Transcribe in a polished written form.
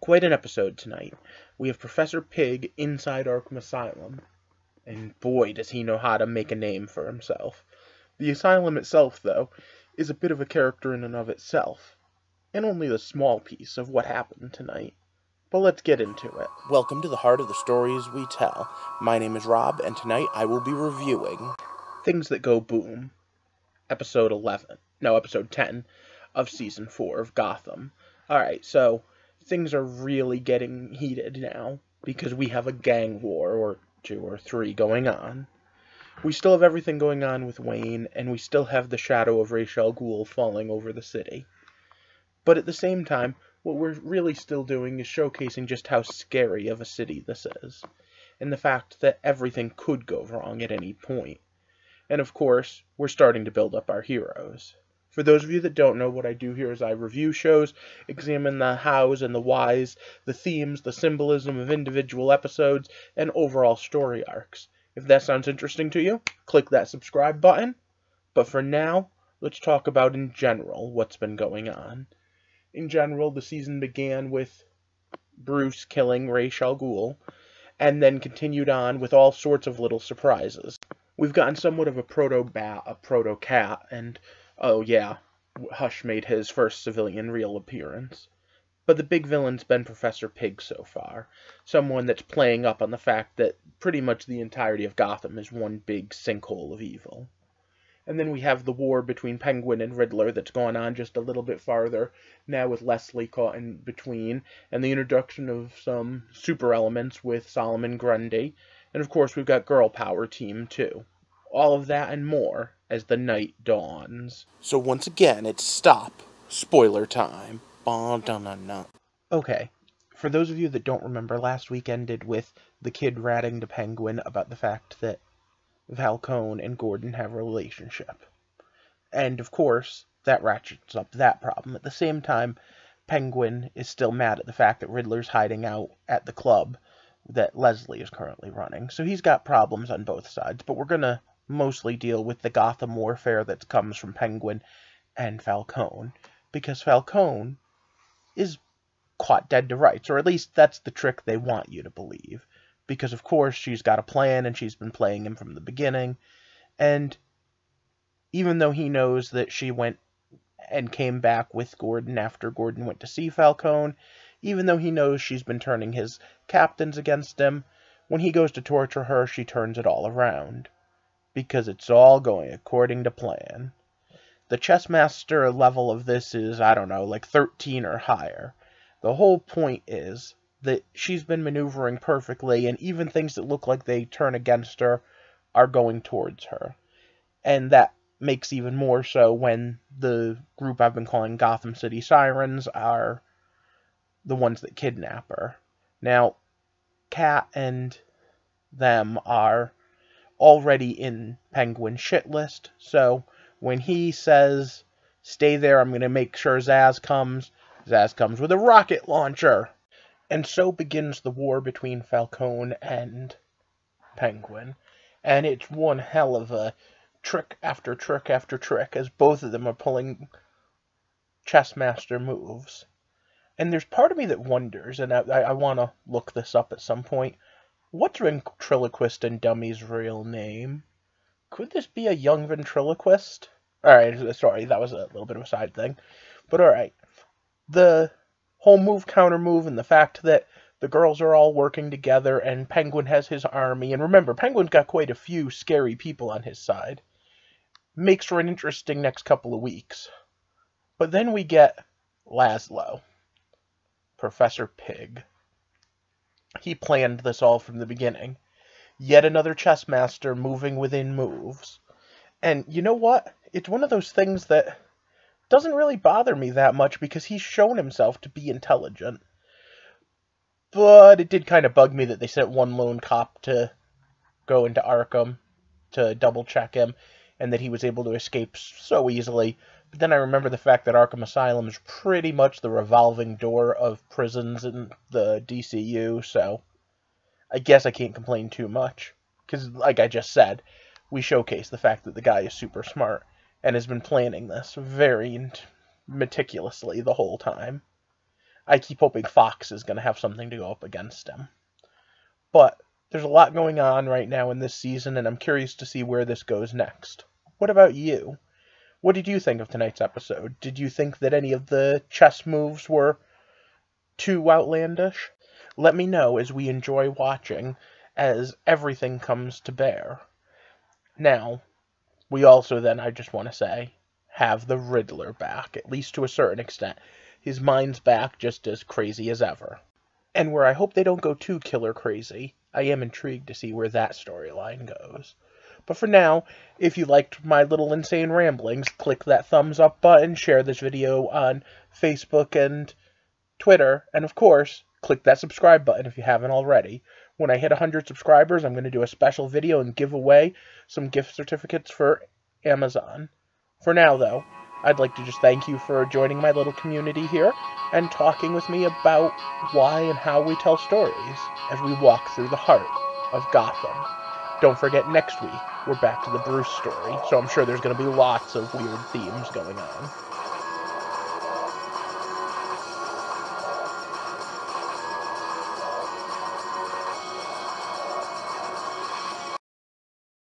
Quite an episode tonight. We have Professor Pig inside Arkham Asylum, and boy does he know how to make a name for himself. The asylum itself, though, is a bit of a character in and of itself, and only the small piece of what happened tonight. But let's get into it. Welcome to the heart of the stories we tell. My name is Rob, and tonight I will be reviewing Things That Go Boom, episode 10 of season 4 of Gotham. Alright, so things are really getting heated now because we have a gang war or 2 or 3 going on. We still have everything going on with Wayne, and we still have the shadow of Ra's al Ghul falling over the city. But at the same time, what we're really still doing is showcasing just how scary of a city this is, and the fact that everything could go wrong at any point. And of course, we're starting to build up our heroes. For those of you that don't know, what I do here is I review shows, examine the hows and the whys, the themes, the symbolism of individual episodes, and overall story arcs. If that sounds interesting to you, click that subscribe button. But for now, let's talk about in general what's been going on. In general, the season began with Bruce killing Ra's al Ghul, and then continued on with all sorts of little surprises. We've gotten somewhat of a proto-bat, a proto-cat, and oh yeah, Hush made his first civilian real appearance. But the big villain's been Professor Pig so far, someone that's playing up on the fact that pretty much the entirety of Gotham is one big sinkhole of evil. And then we have the war between Penguin and Riddler that's gone on just a little bit farther, now with Leslie caught in between, and the introduction of some super elements with Solomon Grundy, and of course we've got Girl Power Team too. All of that and more as the night dawns. So once again, it's stop. Spoiler time. Okay, for those of you that don't remember, last week ended with the kid ratting to Penguin about the fact that Falcone and Gordon have a relationship. And of course, that ratchets up that problem. At the same time, Penguin is still mad at the fact that Riddler's hiding out at the club that Leslie is currently running. So he's got problems on both sides, but we're going to mostly deal with the Gotham warfare that comes from Penguin and Falcone, because Falcone is caught dead to rights, or at least that's the trick they want you to believe, because of course she's got a plan and she's been playing him from the beginning, and even though he knows that she went and came back with Gordon after Gordon went to see Falcone, even though he knows she's been turning his captains against him, when he goes to torture her, she turns it all around. Because it's all going according to plan. The chess master level of this is, I don't know, like 13 or higher. The whole point is that she's been maneuvering perfectly, and even things that look like they turn against her are going towards her. And that makes even more so when the group I've been calling Gotham City Sirens are the ones that kidnap her. Now, Cat and them are already in Penguin's shit list, so when he says, stay there, I'm going to make sure Zsasz comes with a rocket launcher. And so begins the war between Falcone and Penguin, and it's one hell of a trick after trick after trick, as both of them are pulling chess master moves. And there's part of me that wonders, and I want to look this up at some point, what's Ventriloquist and Dummy's real name? Could this be a young ventriloquist? Alright, sorry, that was a little bit of a side thing. But alright, the whole move, counter move, and the fact that the girls are all working together, and Penguin has his army, and remember, Penguin's got quite a few scary people on his side, makes for an interesting next couple of weeks. But then we get Laszlo, Professor Pig. He planned this all from the beginning. Yet another chess master moving within moves. And you know what? It's one of those things that doesn't really bother me that much because he's shown himself to be intelligent. But it did kind of bug me that they sent one lone cop to go into Arkham to double check him, and that he was able to escape so easily. But then I remember the fact that Arkham Asylum is pretty much the revolving door of prisons in the DCU, so I guess I can't complain too much. Because, like I just said, we showcase the fact that the guy is super smart, and has been planning this very meticulously the whole time. I keep hoping Fox is going to have something to go up against him. But there's a lot going on right now in this season, and I'm curious to see where this goes next. What about you? What did you think of tonight's episode? Did you think that any of the chess moves were too outlandish? Let me know as we enjoy watching as everything comes to bear. Now, we also then, I just want to say, have the Riddler back, at least to a certain extent. His mind's back just as crazy as ever. And where I hope they don't go too killer crazy, I am intrigued to see where that storyline goes. But for now, if you liked my little insane ramblings, click that thumbs up button, share this video on Facebook and Twitter, and of course, click that subscribe button if you haven't already. When I hit 100 subscribers, I'm going to do a special video and give away some gift certificates for Amazon. For now, though, I'd like to just thank you for joining my little community here and talking with me about why and how we tell stories as we walk through the heart of Gotham. Don't forget, next week, we're back to the Bruce story, so I'm sure there's going to be lots of weird themes going on.